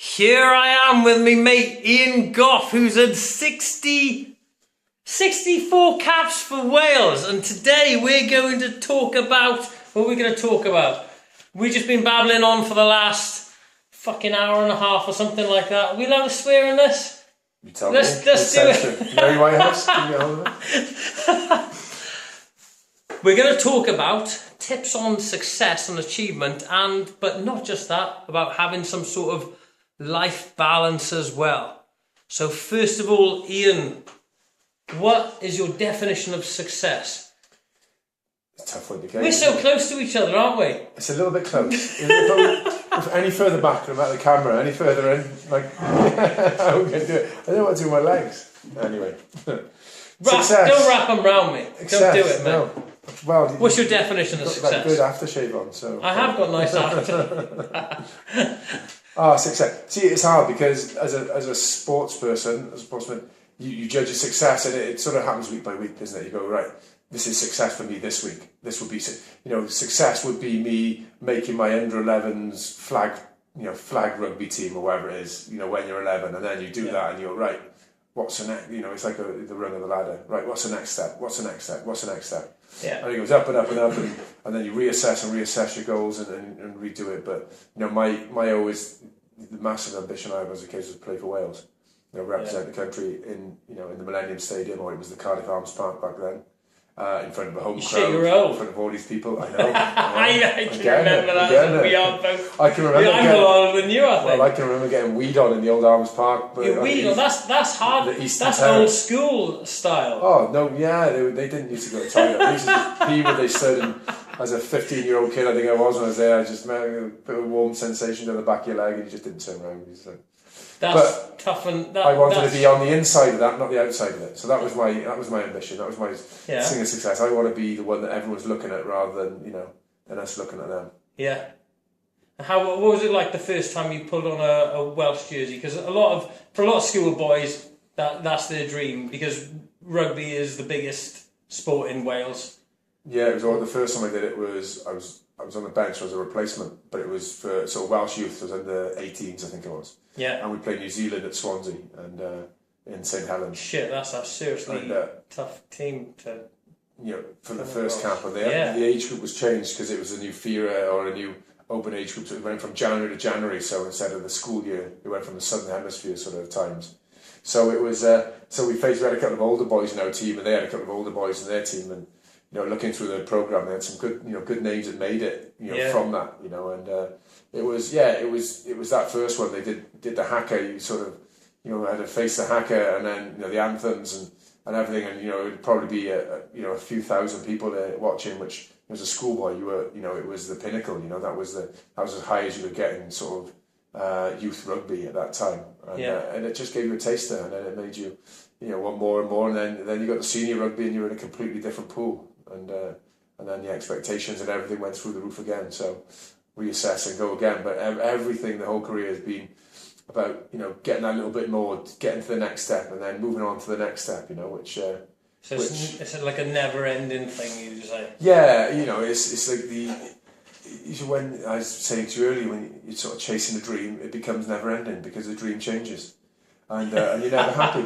Here I am with me mate Ian Gough, who's had 64 caps for Wales, and today we're going to talk about, what we're going to talk about. We've just been babbling on for the last fucking hour and a half or something like that. Are we allowed to swear in this? You tell let's me. do it. Mary Whitehouse, can you get hold of it? We're going to talk about tips on success and achievement, but not just that, about having some sort of life balance as well. So first of all, Ian, what is your definition of success? It's a tough one to get. We're so close to each other, aren't we? It's a little bit close. If any further back, I'm at the camera, any further in, like, how are we going to do it? I don't know what to do with my legs. Anyway. Success. Don't wrap them round me. Success, don't do it, mate. No. Well, what's your definition of success? That good aftershave on, so. I have got nice after. Success. See, it's hard because as a sportsman, you judge your success, and it sort of happens week by week, doesn't it? You go, right, this is success for me this week. This would be, success would be me making my under-11s flag rugby team or whatever it is, when you're 11, and then you do that and you're right. What's the next? It's like the rung of the ladder, right? What's the next step? What's the next step? What's the next step? Yeah. And it goes up and up and up, and then you reassess your goals and redo it. But my always the massive ambition I had as a kid was to play for Wales. Represent the country in the Millennium Stadium, or it was the Cardiff Arms Park back then. In front of a home crowd, in front of all these people. I know. I can remember that. We are both. I can remember. I'm older than you, I think. Well, I can remember getting weed on in the old Arms Park. But weed on. That's hard. That's old school style. Oh no, yeah, they didn't used to go to the toilet. They used to just pee where they stood. And as a 15-year-old kid, I think I was when I was there, I just put a warm sensation down the back of your leg, and you just didn't turn around. That's tough, and I wanted to be on the inside of that, not the outside of it. So that was my ambition. That was my thing of success. I want to be the one that everyone's looking at rather than than us looking at them. Yeah. What was it like the first time you pulled on a Welsh jersey? Because for a lot of schoolboys, that's their dream, because rugby is the biggest sport in Wales. Yeah, it was the first time I did it was I was on the bench as a replacement, but it was for sort of Welsh youth. It was under 18s, I think it was. Yeah. And we played New Zealand at Swansea and in St Helens. Shit, that's a seriously tough team to. For the first camp, and the age group was changed because it was a new FIRA or a new open age group. So it went from January to January. So instead of the school year, it went from the Southern Hemisphere sort of times. So it was. So we had a couple of older boys in our team, and they had a couple of older boys in their team, and. Looking through the program, they had some good names that made it, from that, and it was that first one. They did the haka. You sort of, had to face the haka, and then the anthems and everything, and it would probably be a few thousand people there watching. Which as a schoolboy, you were, it was the pinnacle. That was as high as you were getting sort of youth rugby at that time, and it just gave you a taster, and then it made you, want more and more, and then you got the senior rugby, and you were in a completely different pool. And then the expectations and everything went through the roof again. So reassess and go again. But everything, the whole career has been about getting that little bit more, getting to the next step, and then moving on to the next step. Which it's like a never-ending thing. You just say. Yeah, it's like when I was saying to you earlier, when you're sort of chasing a dream, it becomes never-ending because the dream changes. And you're never happy.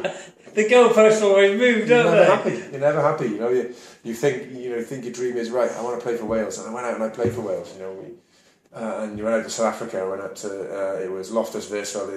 The goalposts always move, don't they? You're never happy. You think your dream is right. I want to play for Wales, and I went out and I played for Wales. And you went out to South Africa. I went out to it was Loftus Versfeld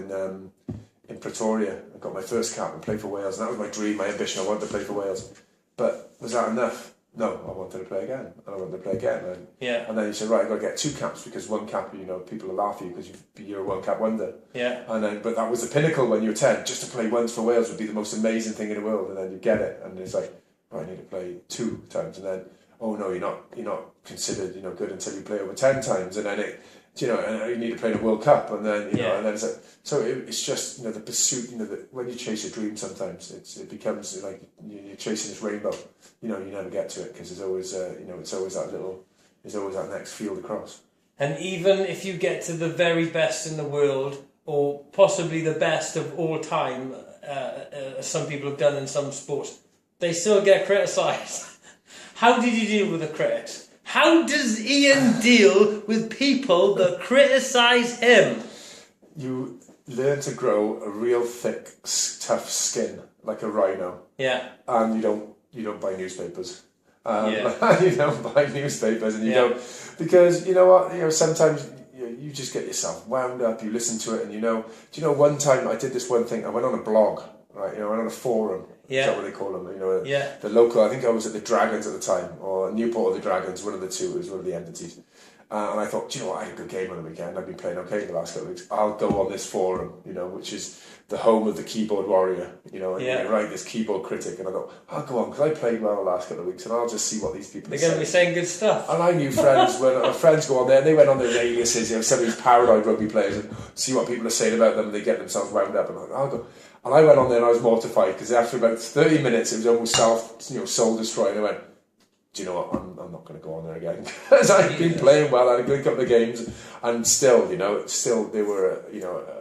in Pretoria. I got my first cap and played for Wales, and that was my dream, my ambition. I wanted to play for Wales, but was that enough? No, I wanted to play again, and I wanted to play again. And then you said, right, I've got to get 2 caps because 1 cap, people will laugh at you because you're a 1 cap wonder. Yeah. But that was the pinnacle when you were 10. Just to play once for Wales would be the most amazing thing in the world, and then you get it, and it's like, right, I need to play 2 times, and then, oh no, you're not considered, good until you play over 10 times, and then and you need to play in a World Cup, and then and then it's like, so it's just the pursuit. When you chase a dream, sometimes it becomes like you're chasing this rainbow. You never get to it because there's always it's always that next field across. And even if you get to the very best in the world, or possibly the best of all time, as some people have done in some sports, they still get criticised. How did you deal with the critics? How does Ian deal with people that criticise him? You learn to grow a real thick, tough skin like a rhino. Yeah. And you don't buy newspapers. You don't buy newspapers, and you don't, because you know what, sometimes you just get yourself wound up. You listen to it, and do you know? One time I did this one thing. I went on a blog, right? I went on a forum. Is that what they call them? The local. I think I was at the Dragons at the time, or Newport or the Dragons, one of the two. It was one of the entities. And I thought, do you know what? I had a good game on the weekend. I've been playing okay the last couple of weeks. I'll go on this forum, which is the home of the keyboard warrior, and you write this keyboard critic. And I thought, I'll go on, because I played well the last couple of weeks, and I'll just see what these people are saying. They're going to be saying good stuff. And I knew friends, when our friends go on there, and they went on their aliases, some of these paranoid rugby players, and see what people are saying about them, and they get themselves wound up. And I'll go. And I went on there, and I was mortified, because after about 30 minutes, it was almost soul destroying. I went, do you know what, I'm not going to go on there again, because I've been playing well, I had a good couple of games, and still they were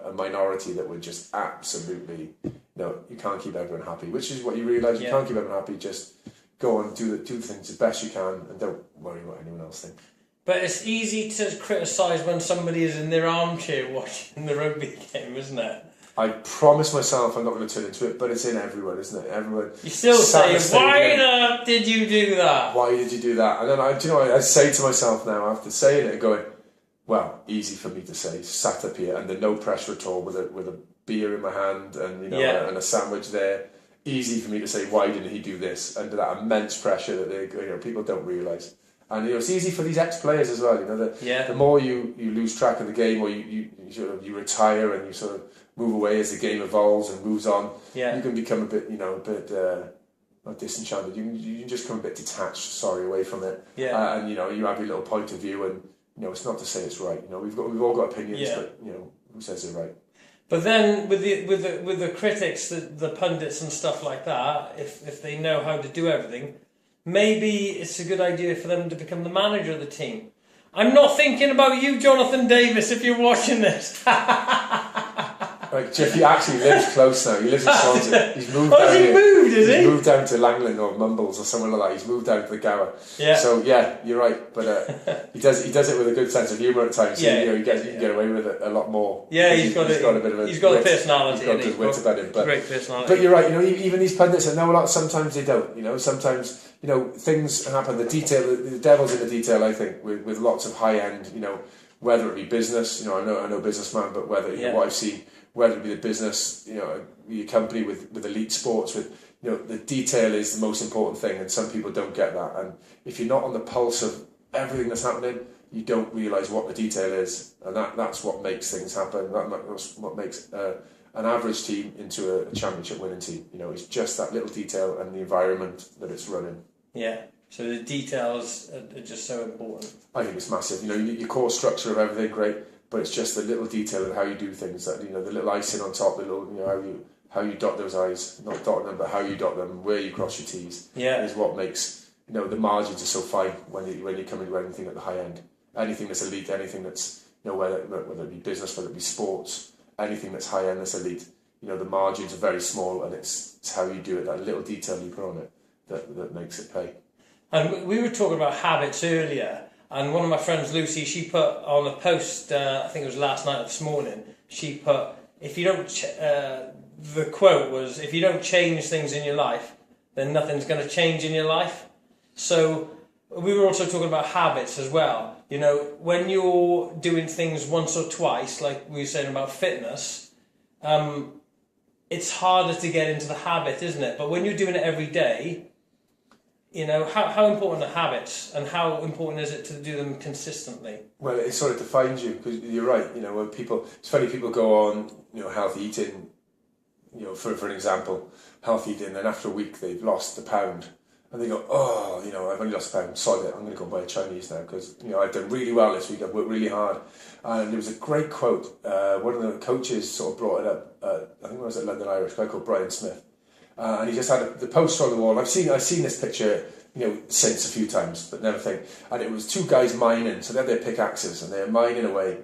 a minority that were just absolutely, you can't keep everyone happy, which is what you realise. You can't keep everyone happy. Just go and do the things as best you can, and don't worry what anyone else thinks. But it's easy to criticise when somebody is in their armchair watching the rugby game, isn't it? I promise myself I'm not going to turn into it, but it's in everyone, isn't it? Everyone. You still say, why the did you do that? Why did you do that? And then I say to myself now, after saying it, going, well, easy for me to say, sat up here under no pressure at all, with a beer in my hand and and a sandwich there. Easy for me to say, why didn't he do this? Under that immense pressure that people don't realise. And it's easy for these ex-players as well. The more you lose track of the game, or you retire and you sort of move away as the game evolves and moves on, you can become a bit not disenchanted. You can just come a bit detached, away from it. And you have your little point of view, and it's not to say it's right. We've all got opinions, but who says they're right? But then with the critics, the pundits and stuff like that, if they know how to do everything, maybe it's a good idea for them to become the manager of the team. I'm not thinking about you, Jonathan Davis, if you're watching this. Right, Jeff, actually lives close now. He lives in Swansea. He's moved down here. He's moved down to Llewhellin or Mumbles or somewhere like that. He's moved down to the Gower. Yeah. So you're right. But he does it with a good sense of humour at times. So, you can get away with it a lot more. Yeah, he's got a bit of a. He's got a personality. He's got good wit about him. Great personality. But you're right. Even these pundits that know a lot, sometimes they don't. Sometimes things happen. The devil's in the detail. I think with lots of high end. Whether it be business. I know businessman, but whether what I've seen. Whether it be the business, your company with elite sports, the detail is the most important thing, and some people don't get that. And if you're not on the pulse of everything that's happening, you don't realise what the detail is, and that's what makes things happen. That's what makes an average team into a championship winning team. It's just that little detail and the environment that it's running. Yeah. So the details are just so important. I think it's massive. Your core structure of everything, great. But it's just the little detail of how you do things, that the little icing on top, the little how you dot those I's, not dotting them, but how you dot them, where you cross your T's, is what makes the margins are so fine when you come into anything at the high end, anything that's elite, anything that's whether it be business, whether it be sports, anything that's high end that's elite, the margins are very small, and it's how you do it, that little detail you put on it that makes it pay. And we were talking about habits earlier. And one of my friends, Lucy, she put on a post, I think it was last night or this morning, she put, the quote was, if you don't change things in your life, then nothing's going to change in your life. So we were also talking about habits as well. When you're doing things once or twice, like we were saying about fitness, it's harder to get into the habit, isn't it? But when you're doing it every day, how important are habits, and how important is it to do them consistently? Well, it sort of defines you, because you're right. When it's funny, people go on, healthy eating, for an example, healthy eating, and then after a week they've lost the pound, and they go, I've only lost a pound, sod it, I'm going to go buy a Chinese now, because I've done really well this week, I've worked really hard. And there was a great quote. One of the coaches sort of brought it up. I think it was at London Irish, a guy called Brian Smith. And he just had the poster on the wall. I've seen this picture, since a few times, but never think. And it was two guys mining, so they had their pickaxes and they're mining away,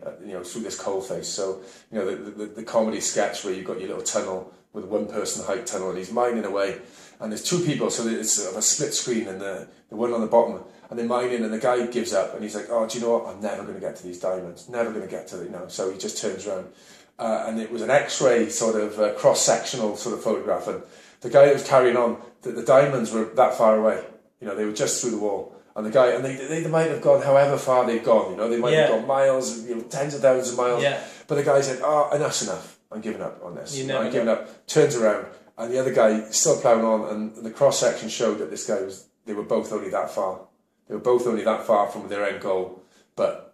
through this coal face. So, the comedy sketch where you've got your little tunnel with a one-person height tunnel, and he's mining away, and there's two people, so it's sort of a split screen, and the one on the bottom, and they're mining, and the guy gives up, and he's like, oh, do you know what? I'm never going to get to these diamonds. Never going to get to it, So he just turns around. and it was an X-ray sort of cross-sectional sort of photograph, and the guy that was carrying on, the diamonds were that far away, you know, they were just through the wall. And the guy, and they might have gone however far they've gone, you know, they might have gone miles, you know, tens of thousands of miles. Yeah. But the guy said, "Oh, enough's enough. I'm giving up on this. I'm giving up." Turns around, and the other guy still ploughing on, and the cross section showed that this guy they were both only that far. They were both only that far from their end goal. But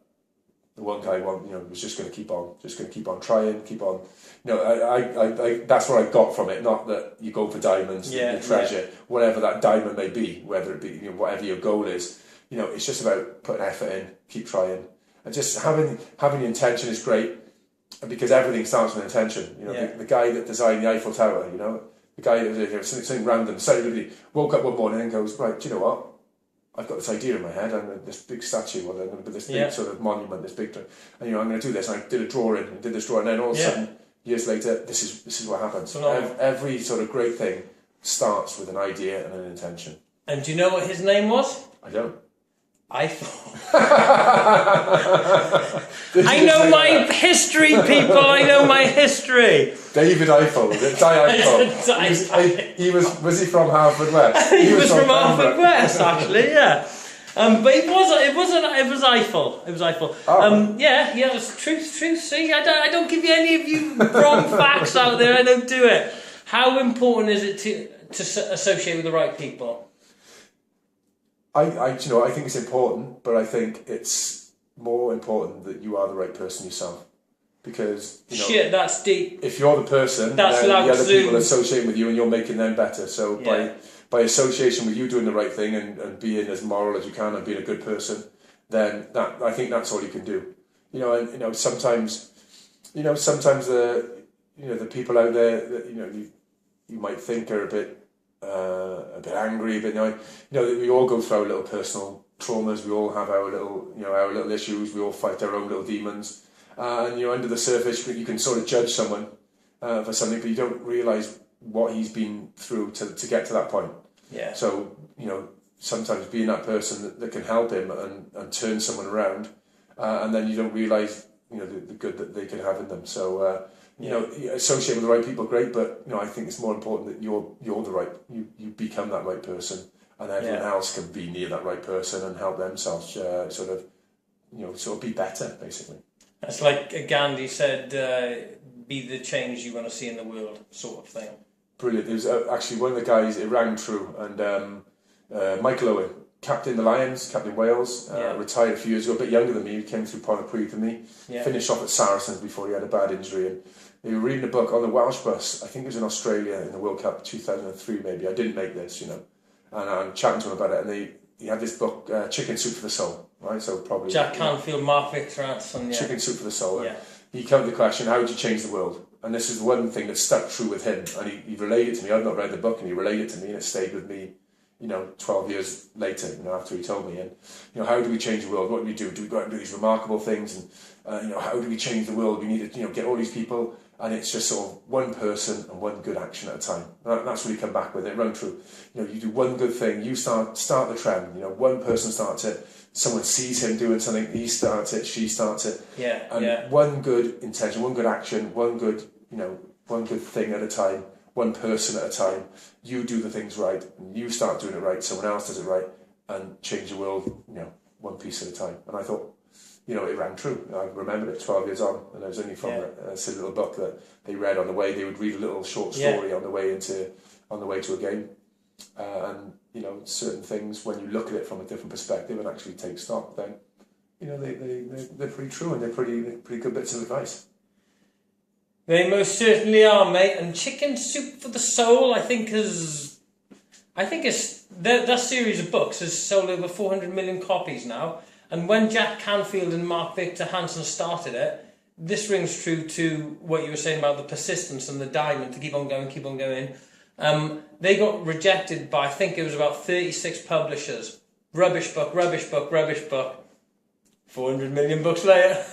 the one guy, was just going to keep on trying, keep on. You know, I that's what I got from it. Not that you go for diamonds, the treasure, whatever that diamond may be, whether it be, you know, whatever your goal is. You know, it's just about putting effort in, keep trying, and just having the intention is great, because everything starts with intention. You know, the guy that designed the Eiffel Tower, you know, the guy that was something random, suddenly woke up one morning and goes, right, do you know what? I've got this idea in my head. I'm this big statue, or I'm going to put this big sort of monument, this big, and you know, I'm going to do this. And I did a drawing, and did this drawing, and then all of a sudden, years later, this is what happens. Every sort of great thing starts with an idea and an intention. And do you know what his name was? I don't. Eiffel. I know my history, people. I know my history. David Eiffel, was he from Harvard West? He was from Harvard West, actually. Yeah. But it was Eiffel. It was Eiffel. Oh. It was truth. See, I don't give you any of you wrong facts out there. I don't do it. How important is it to associate with the right people? I think it's important, but I think it's more important that you are the right person yourself. Because, you know, shit, that's deep. If you're the person, then the other people associate with you, and you're making them better. So by association with you doing the right thing and being as moral as you can and being a good person, then I think that's all you can do. You know, and sometimes the people out there that you might think are a bit angry, but we all go through our little personal traumas. We all have our little issues. We all fight our own little demons, and under the surface you can sort of judge someone for something, but you don't realise what he's been through to get to that point. Yeah. So sometimes being that person that can help him and turn someone around, and then you don't realise the good that they can have in them. So. Associate with the right people, great, but I think it's more important that you're the right. You become that right person, and everyone else can be near that right person and help themselves sort of be better, basically. That's like Gandhi said, "Be the change you want to see in the world," sort of thing. Brilliant. It was actually one of the guys. It rang true, and Michael Owen, captain the Lions, captain Wales, retired a few years ago, a bit younger than me. He came through Pontypridd than me. Yeah. Finished off at Saracens before he had a bad injury, and they were reading a book on the Welsh bus. I think it was in Australia in the World Cup 2003, maybe. I didn't make this, and I'm chatting to him about it, and he had this book, Chicken Soup for the Soul, right? So probably Jack Canfield, Mark Victor Hanson, Chicken Soup for the Soul. Yeah. He came to the question, how would you change the world? And this is the one thing that stuck true with him, and he relayed it to me. I've not read the book, and he relayed it to me, and it stayed with me 12 years later, after he told me. And how do we change the world? What do we do? Do we go out and do these remarkable things? And how do we change the world? We need to get all these people, and it's just sort of one person and one good action at a time. That's what he come back with. It rang true. You do one good thing, you start the trend. One person starts it, someone sees him doing something, he starts it, she starts it. One good intention, one good action, one good thing at a time. One person at a time, you do the things right, and you start doing it right, someone else does it right, and change the world, one piece at a time. And I thought, it rang true. I remembered it 12 years on, and it was only from a silly little book that they read on the way. They would read a little short story on the way to a game. And certain things, when you look at it from a different perspective and actually take stock, then they're pretty true, and they're pretty good bits of advice. They most certainly are, mate. And Chicken Soup for the Soul, I think that series of books has sold over 400 million copies now. And when Jack Canfield and Mark Victor Hanson started it, this rings true to what you were saying about the persistence and the diamond to keep on going. They got rejected by, I think it was about 36 publishers. Rubbish book. 400 million books later.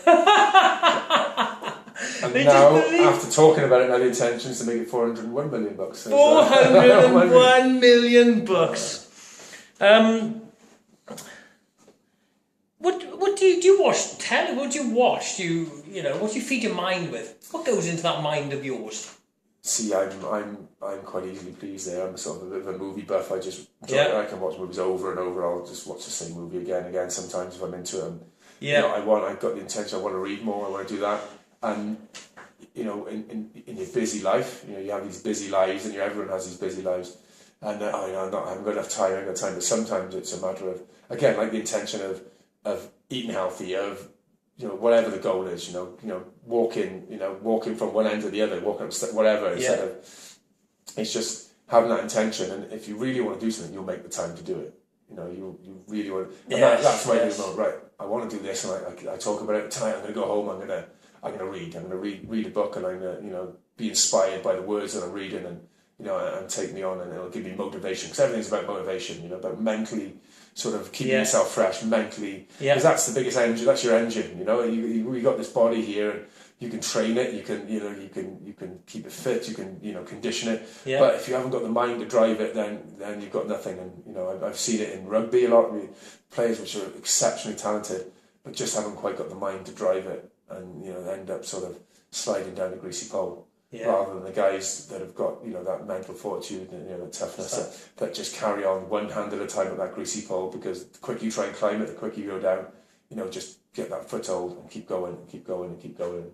And now, after talking about it, now the intention is to make it 401 million bucks. 401 million bucks. What do do you watch telly? What do you watch? What do you feed your mind with? What goes into that mind of yours? See, I'm quite easily pleased there. I'm sort of a bit of a movie buff. I just enjoy it. I can watch movies over and over. I'll just watch the same movie again and again. Sometimes if I'm into it, I've got the intention. I want to read more. I want to do that. And in your busy life, you have these busy lives, and everyone has these busy lives. And I haven't got enough time. I haven't got time. But sometimes it's a matter of, again, like the intention of eating healthy, of whatever the goal is, walking from one end to the other, walking up whatever, instead of, it's just having that intention. And if you really want to do something, you'll make the time to do it. You really want to, and that's why you know, right, I want to do this, and I talk about it tonight. I'm going to go home, I'm going to read a book, and I'm going to, be inspired by the words that I'm reading, and, and take me on, and it'll give me motivation, because everything's about motivation, about mentally sort of keeping yourself fresh mentally, because that's the biggest engine. That's your engine. You got this body here, and you can train it. You can keep it fit. You can condition it. Yeah. But if you haven't got the mind to drive it, then you've got nothing. And I've seen it in rugby a lot. Players which are exceptionally talented, but just haven't quite got the mind to drive it, and end up sort of sliding down a greasy pole. Yeah. Rather than the guys that have got that mental fortitude and the toughness that just carry on one hand at a time at that greasy pole, because the quicker you try and climb it, the quicker you go down. Just get that foothold and keep going and keep going and keep going.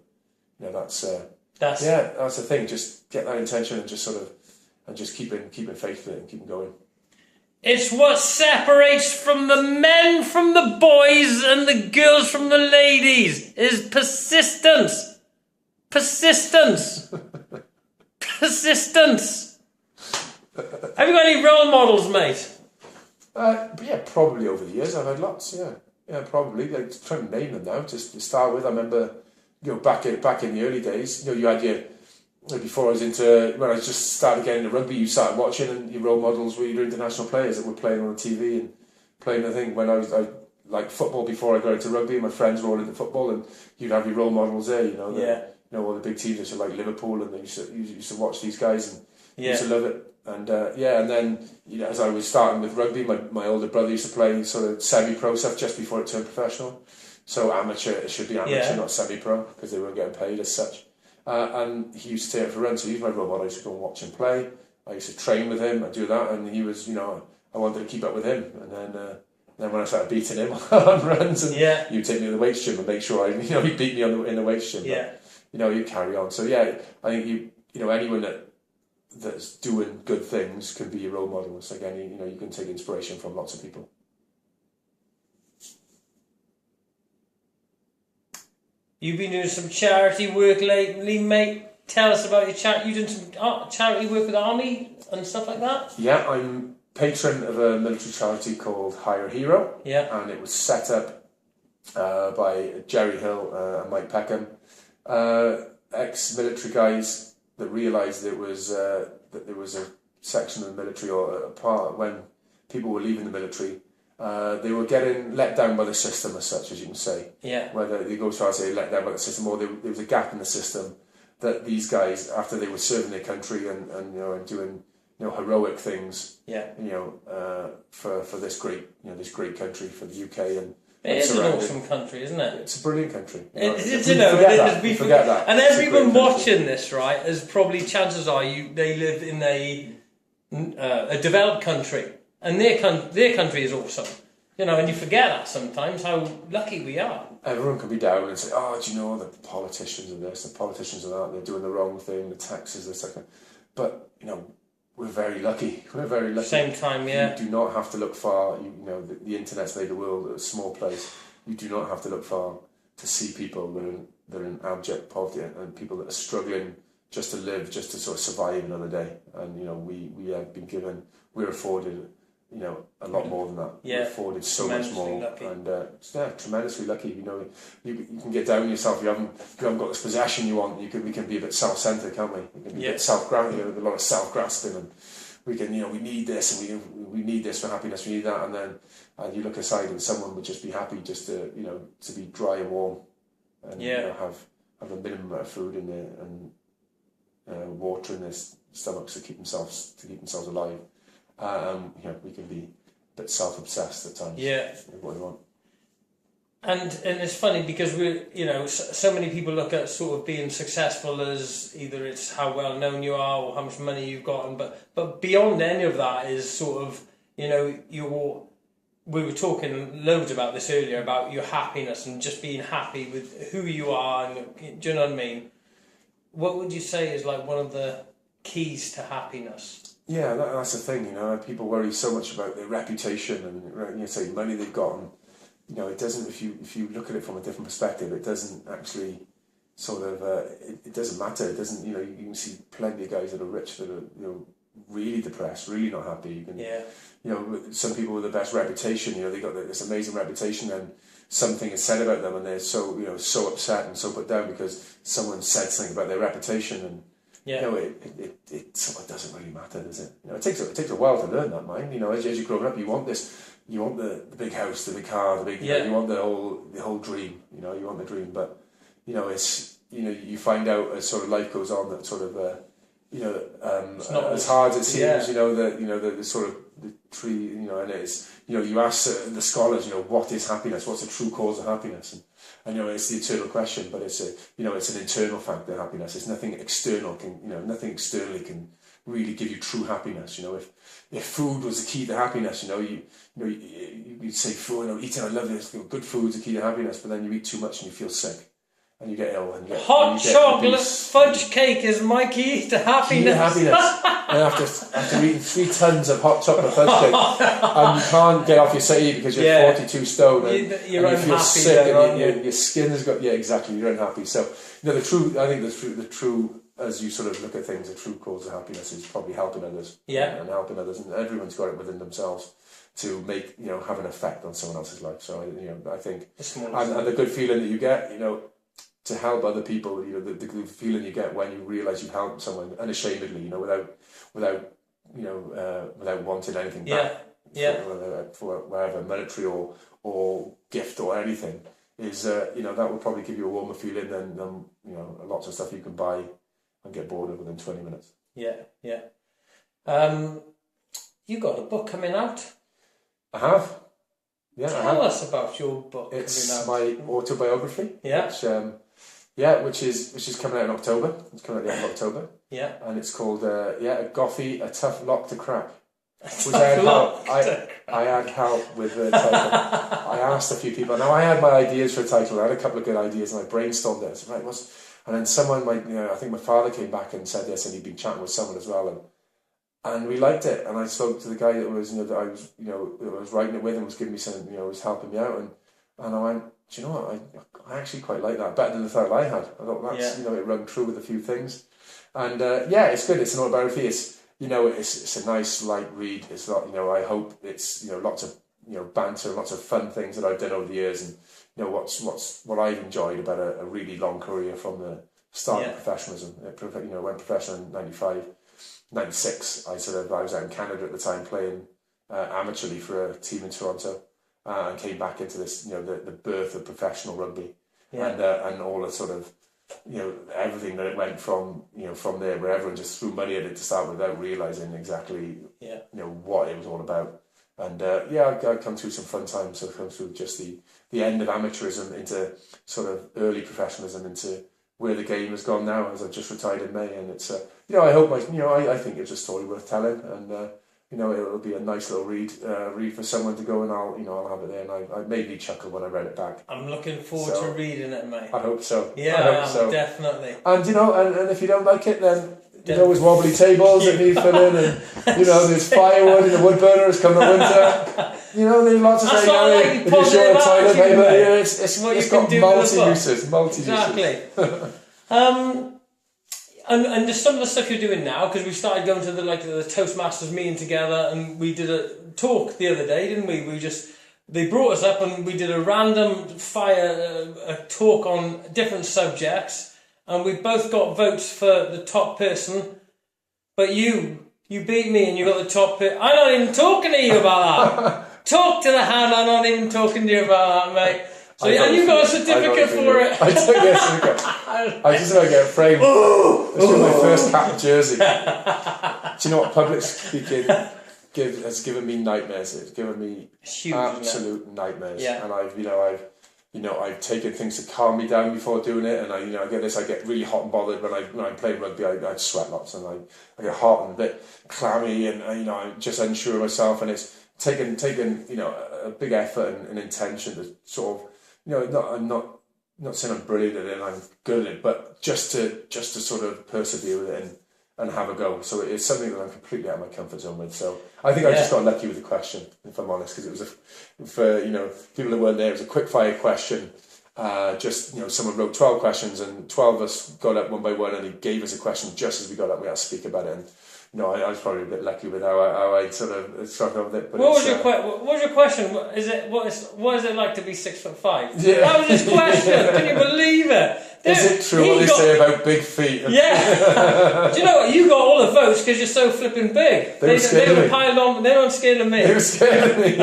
That's the thing. Just get that intention and just sort of just keeping faith in it and keeping going. It's what separates from the men from the boys and the girls from the ladies is persistence. Persistence. Persistence. Have you got any role models, mate? Probably over the years I've had lots. Yeah, probably. I'm trying to name them now. Just to start with, I remember, back in the early days, you had before I was when I just started getting into rugby, you started watching, and your role models were your international players that were playing on the TV and playing the thing. When I like football, before I got into rugby, my friends were all into football, and you'd have your role models there. All the big teams, like Liverpool, and they used to watch these guys, and used to love it. And and then as I was starting with rugby, my older brother used to play sort of semi-pro stuff just before it turned professional. So amateur, it should be amateur, not semi-pro, because they weren't getting paid as such. And he used to take it for runs, so he was my role model. I used to go and watch him play. I used to train with him. I do that, and he was, I wanted to keep up with him. And then when I started beating him on runs, and he would take me to the weights gym and make sure he beat me in the weights gym. But, you carry on. So I think anyone that's doing good things can be your role model. It's like you can take inspiration from lots of people. You've been doing some charity work lately, mate. Tell us about your charity. You doing some charity work with Army and stuff like that? Yeah, I'm patron of a military charity called Hire Hero. Yeah, and it was set up by Jerry Hill and Mike Peckham. Ex-military guys that realised that there was a section of the military, or a part when people were leaving the military, they were getting let down by the system, as such, as you can say. Yeah. Whether they go as far as say let down by the system, or there was a gap in the system that these guys, after they were serving their country and doing heroic things, for this great country, for the UK and. It is an awesome country, isn't it? It's a brilliant country. We forget that. And everyone watching this, right, is probably, chances are they live in a developed country, and their country is awesome. And you forget that sometimes, how lucky we are. Everyone could be down and say, the politicians are this, the politicians are that, they're doing the wrong thing, the taxes, the second. But, we're very lucky. We're very lucky. Same time, You do not have to look far. The internet's made the world a small place. You do not have to look far to see people that are in abject poverty, and people that are struggling just to live, just to sort of survive another day. And we have been given, we're afforded, a lot more than that. Yeah, we're afforded so much more, lucky. And tremendously lucky. You can get down on yourself. You haven't got this possession you want. We can be a bit self-centered, can't we? We can be a bit self-grasping, a lot of self-grasping, and we can, we need this, and we need this for happiness. We need that, and then you look aside, and someone would just be happy just to to be dry and warm, and have a minimum amount of food in there, and water in their stomachs to keep themselves alive. We can be a bit self-obsessed at times. Yeah. With what we want. And it's funny because so many people look at sort of being successful as either it's how well known you are or how much money you've gotten, but beyond any of that is sort of, we were talking loads about this earlier, about your happiness and just being happy with who you are, and do you know what I mean? What would you say is like one of the keys to happiness? Yeah, that's the thing, people worry so much about their reputation and say money they've got, and it doesn't, if you look at it from a different perspective, it doesn't actually sort of, it doesn't matter. It doesn't, you can see plenty of guys that are rich that are, really depressed, really not happy. You can, some people with the best reputation, they got this amazing reputation, and something is said about them and they're so, so upset and so put down because someone said something about their reputation, and, it sort of doesn't really matter, does it? It takes a while to learn that, mind. As you're growing up, you want this. You want the big house, the big car, the big. You want the whole dream. You want the dream, but it's you find out as sort of life goes on that sort of it's not as hard as it seems. The sort of the tree. And it's you ask the scholars. What is happiness? What's the true cause of happiness? And it's the eternal question, but it's it's an internal factor. Happiness. It's nothing external. Nothing externally can really give you true happiness. If food was the key to happiness, you'd say food, eating, I love this, good food's the key to happiness, but then you eat too much and you feel sick and you get ill. And hot chocolate fudge cake is my key to happiness. And after eating 3 tons of hot chocolate fudge cake, and you can't get off your settee because you're 42 stone and you feel sick and your skin has got, exactly, you're unhappy. So, I think the true, as you sort of look at things, the true cause of happiness is probably helping others. And helping others, and everyone's got it within themselves to make, have an effect on someone else's life. So, I think, and the good feeling that you get, to help other people, the good feeling you get when you realise you've helped someone unashamedly, without wanting anything back. For whatever, monetary or gift or anything, is, that will probably give you a warmer feeling than lots of stuff you can buy and get bored of within 20 minutes. You got a book coming out? I have. Tell us about your book. It's coming out. my autobiography. Which is coming out in October. It's coming out at the end of October. And it's called A Goughy, A Tough Lock to Crack. Which I had help with the title. I asked a few people. Now I had my ideas for a title. I had a couple of good ideas, and I brainstormed it. I said, right, and then someone, I think my father came back and said this, and he'd been chatting with someone as well, and we liked it. And I spoke to the guy that was, that I was, that was writing it with, and was giving me some, was helping me out, and I went, do you know what? I actually quite like that, better than the title I had. I thought that's, it rang true with a few things, and it's good. It's an autobiography. It's a nice light read. It's not, I hope it's, lots of, banter, lots of fun things that I've done over the years, and what I've enjoyed about a really long career from the start of professionalism. I went professional in 95, 96. I was out in Canada at the time playing amateurly for a team in Toronto, and came back into this, the birth of professional rugby, and all the sort of, everything that it went from, from there, where everyone just threw money at it to start with without realising exactly, what it was all about. And I come through some fun times. So I've come through just the end of amateurism into sort of early professionalism, into where the game has gone now, as I've just retired in May. And it's, I hope I think it's a story worth telling, and it'll be a nice little read for someone to go, and I'll have it there, and I made me chuckle when I read it back. I'm looking forward to reading it, mate. I hope so. Definitely. And and if you don't like it, then there's wobbly tables that need filling, and there's firewood in the wood burners coming up winter. There's lots of things. If you're short of toilet paper, it's got multi-uses. Exactly. And just some of the stuff you're doing now, because we started going to the Toastmasters meeting together, and we did a talk the other day, didn't we? They brought us up and we did a random fire a talk on different subjects, and we both got votes for the top person, but you beat me and you got the top person. I'm not even talking to you about that. Talk to the hand, I'm not even talking to you about that, mate. So, and you got a certificate for it. I took a certificate. I just want to get a frame. This was my first cap jersey. Do you know what public speaking has given me nightmares? It's given me absolute nightmares. And I've I've taken things to calm me down before doing it, and I get really hot and bothered when I play rugby. I sweat lots, and I get hot and a bit clammy, and I'm just unsure of myself, and it's taken a big effort and intention to sort of, I'm not saying I'm brilliant at it and I'm good at it, but just to sort of persevere with it and have a go. So it's something that I'm completely out of my comfort zone with. So I think I just got lucky with the question, if I'm honest, because it was for people that weren't there, it was a quick fire question. Someone wrote 12 questions, and 12 of us got up one by one, and he gave us a question just as we got up. We had to speak about it, and I was probably a bit lucky with how I sort of struggled with it. But what was your question? What is it like to be 6'5"? Yeah. That was his question. Can you believe it? Is it true what they say about big feet? Yeah. Do you know what? You got all the votes because you're so flipping big. They were piled on. They were scared of me. They were scared of me.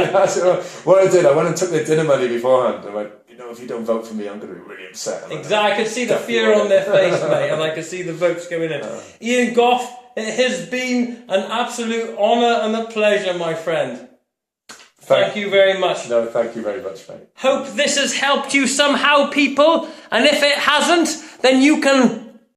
What I did, I went and took their dinner money beforehand. I went, if you don't vote for me, I'm going to be really upset. Exactly. I could see the fear on their face, mate, and I could see the votes going in. Ian Gough, it has been an absolute honour and a pleasure, my friend. Thank you very much. No, thank you very much, mate. Hope this has helped you somehow, people. And if it hasn't, then you can